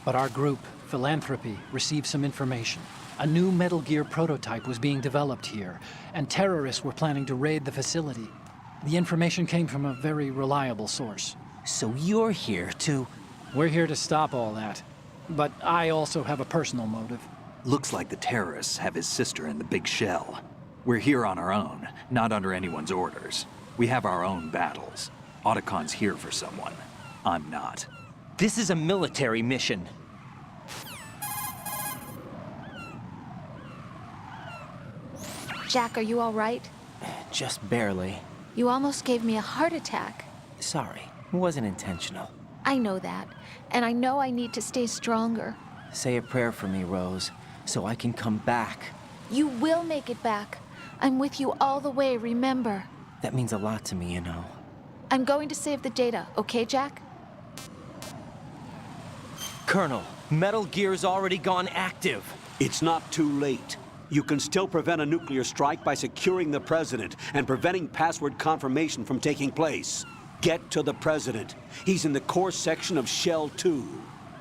But our group, Philanthropy, received some information. A new Metal Gear prototype was being developed here, and terrorists were planning to raid the facility. The information came from a very reliable source. So you're here to... We're here to stop all that. But I also have a personal motive. Looks like the terrorists have his sister in the big shell. We're here on our own, not under anyone's orders. We have our own battles. Otacon's here for someone. I'm not. This is a military mission. Jack, are you all right? Just barely. You almost gave me a heart attack. Sorry, it wasn't intentional. I know that, and I know I need to stay stronger. Say a prayer for me, Rose, so I can come back. You will make it back. I'm with you all the way, remember? That means a lot to me, you know. I'm going to save the data, okay, Jack? Colonel, Metal Gear's already gone active. It's not too late. You can still prevent a nuclear strike by securing the president and preventing password confirmation from taking place. Get to the president. He's in the core section of Shell 2.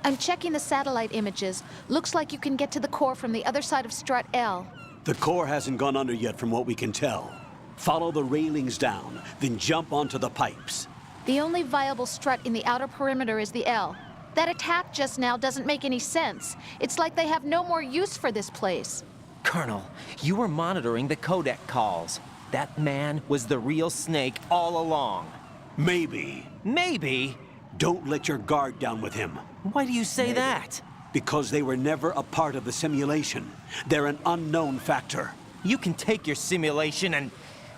I'm checking the satellite images. Looks like you can get to the core from the other side of Strut L. The core hasn't gone under yet from what we can tell. Follow the railings down, then jump onto the pipes. The only viable strut in the outer perimeter is the L. That attack just now doesn't make any sense. It's like they have no more use for this place. Colonel, you were monitoring the codec calls. That man was the real Snake all along. Maybe. Maybe? Don't let your guard down with him. Why do you say that? Because they were never a part of the simulation. They're an unknown factor. You can take your simulation and...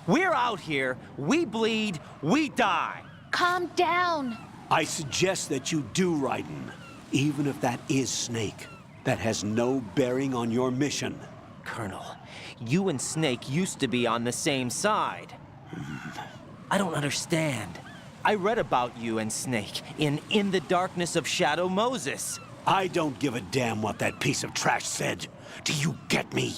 We're out here, we bleed, we die. Calm down. I suggest that you do, Raiden. Even if that is Snake. That has no bearing on your mission. Colonel, you and Snake used to be on the same side. I don't understand. I read about you and Snake in the Darkness of Shadow Moses. I don't give a damn what that piece of trash said. Do you get me?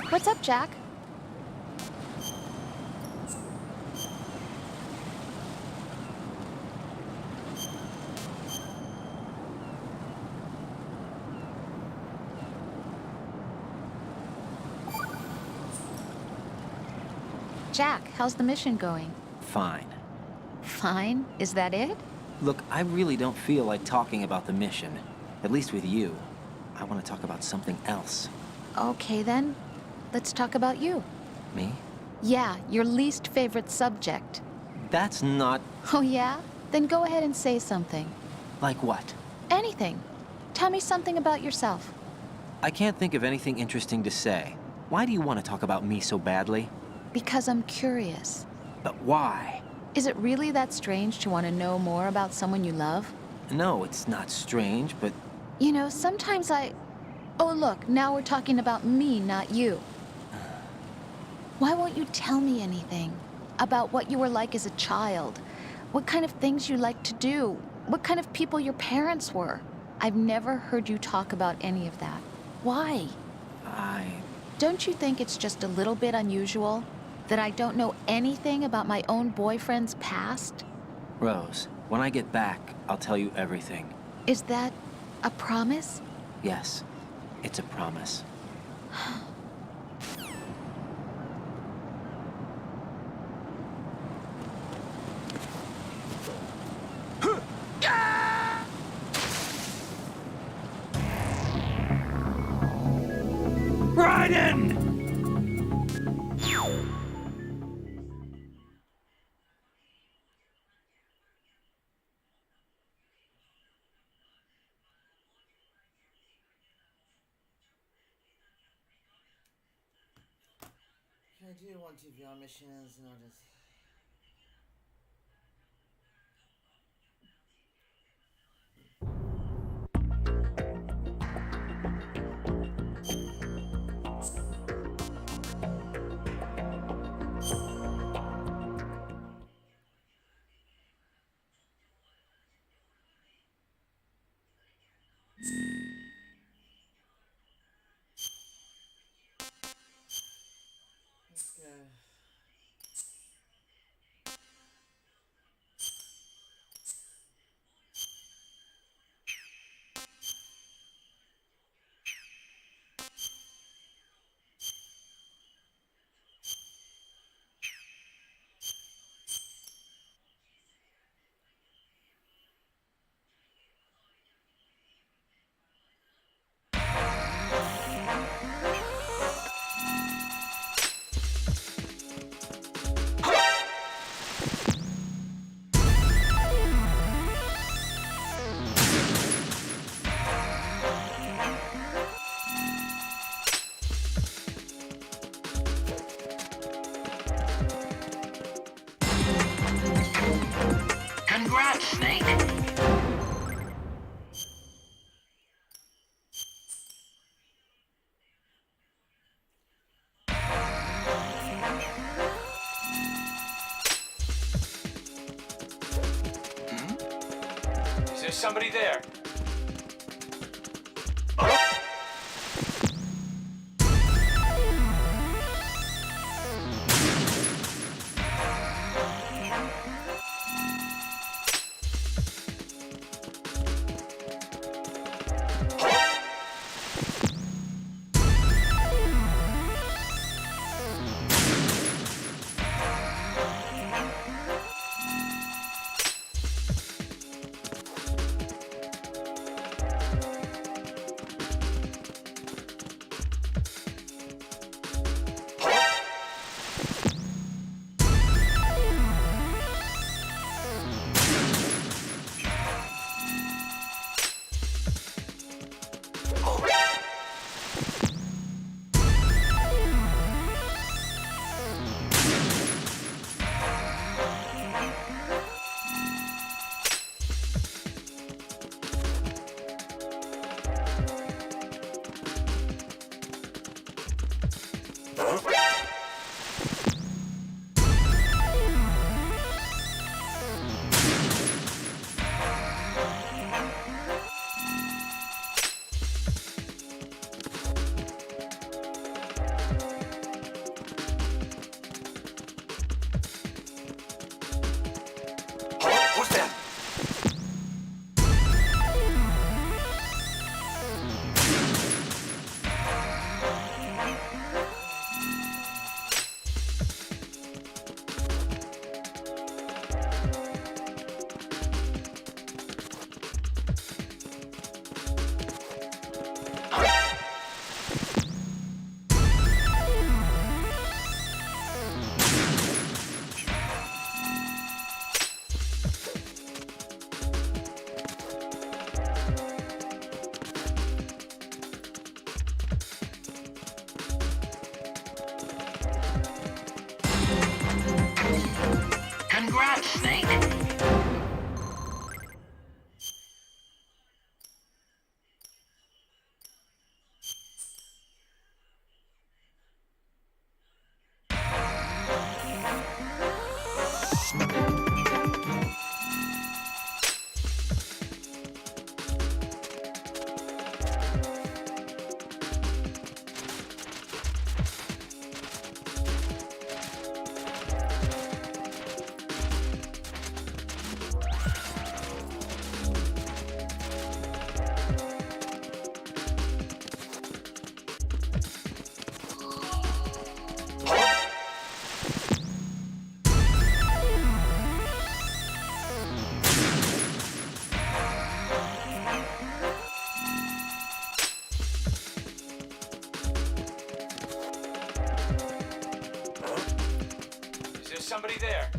What's up, Jack? Jack, how's the mission going? Fine. Fine? Is that it? Look, I really don't feel like talking about the mission. At least with you. I want to talk about something else. Okay, then. Let's talk about you. Me? Yeah, your least favorite subject. That's not... Oh, yeah? Then go ahead and say something. Like what? Anything. Tell me something about yourself. I can't think of anything interesting to say. Why do you want to talk about me so badly? Because I'm curious. But why? Is it really that strange to want to know more about someone you love? No, it's not strange, but... You know, sometimes I... Oh, look, now we're talking about me, not you. Why won't you tell me anything? About what you were like as a child? What kind of things you liked to do? What kind of people your parents were? I've never heard you talk about any of that. Why? Don't you think it's just a little bit unusual? That I don't know anything about my own boyfriend's past? Rose, when I get back, I'll tell you everything. Is that a promise? Yes, it's a promise. Raiden! I do want to VR missions and all this. Congrats, Snake. Is there somebody there? Who's there? Congrats, Snake. Is there somebody there?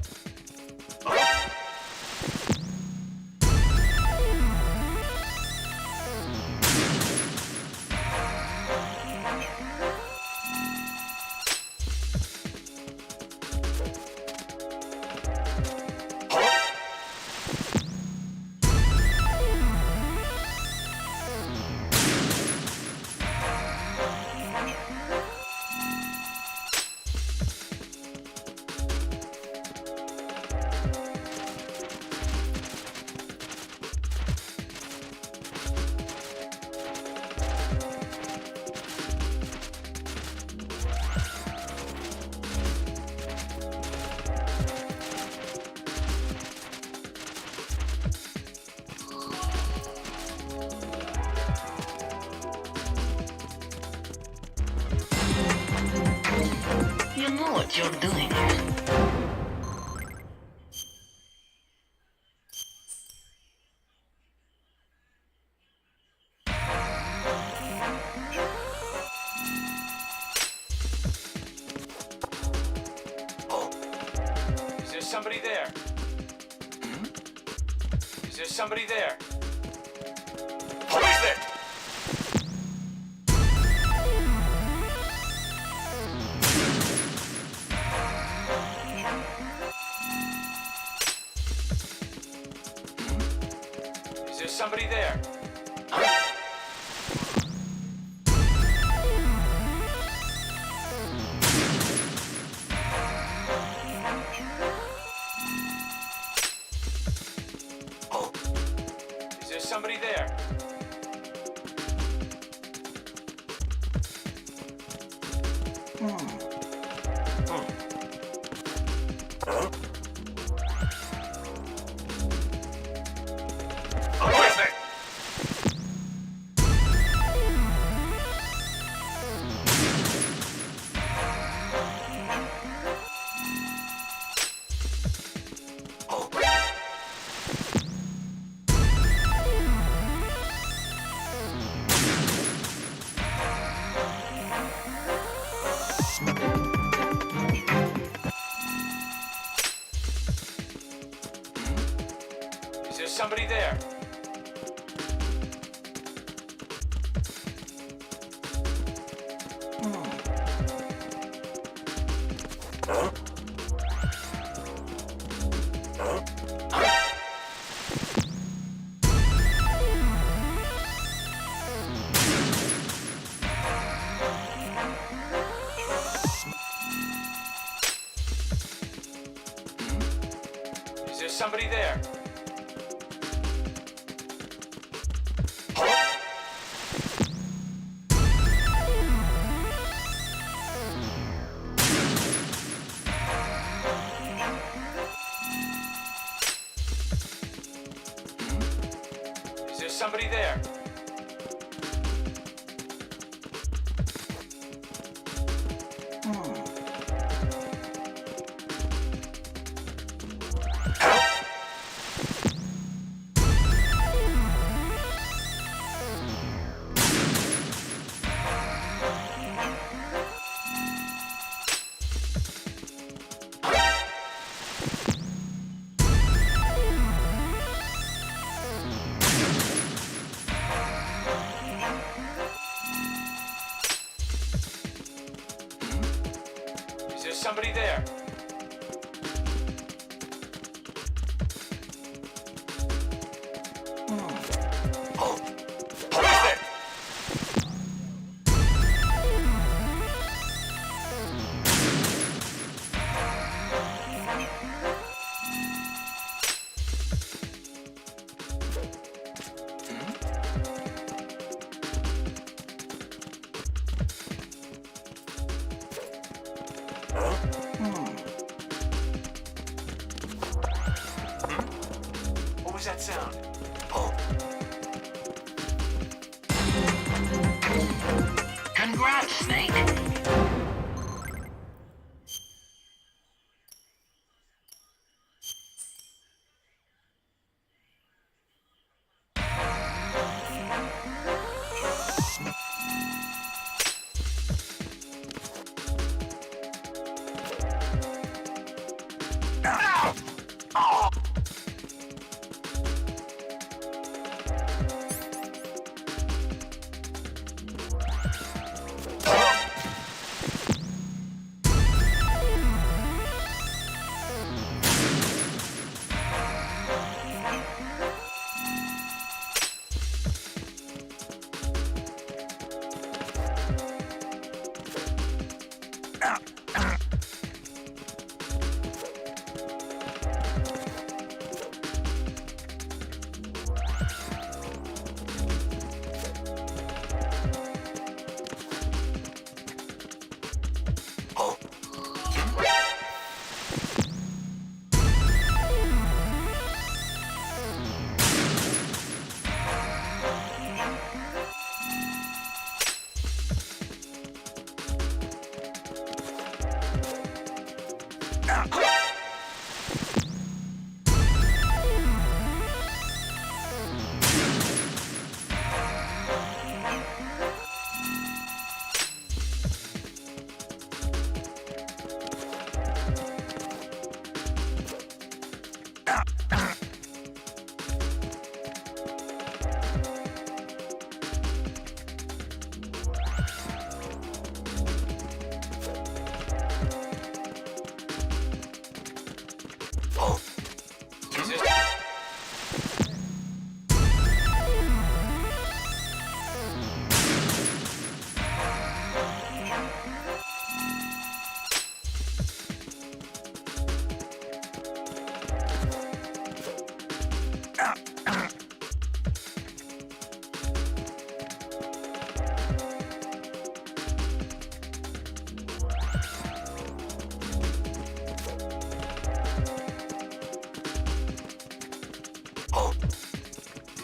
You know what you're doing. Is there somebody there? Is there somebody there? Who is that? Is there somebody there? Is there somebody there? Who is that? Is there somebody there? Is there somebody there? Is there somebody there? Is there somebody there? that sound? Congrats, Snake.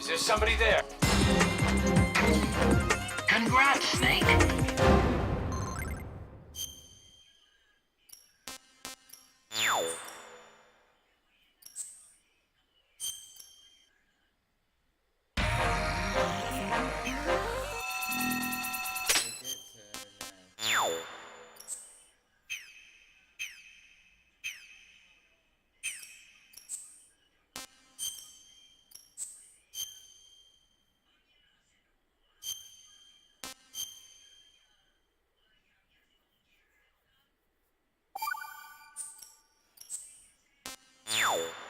Is there somebody there? Congrats, Snake. Ow.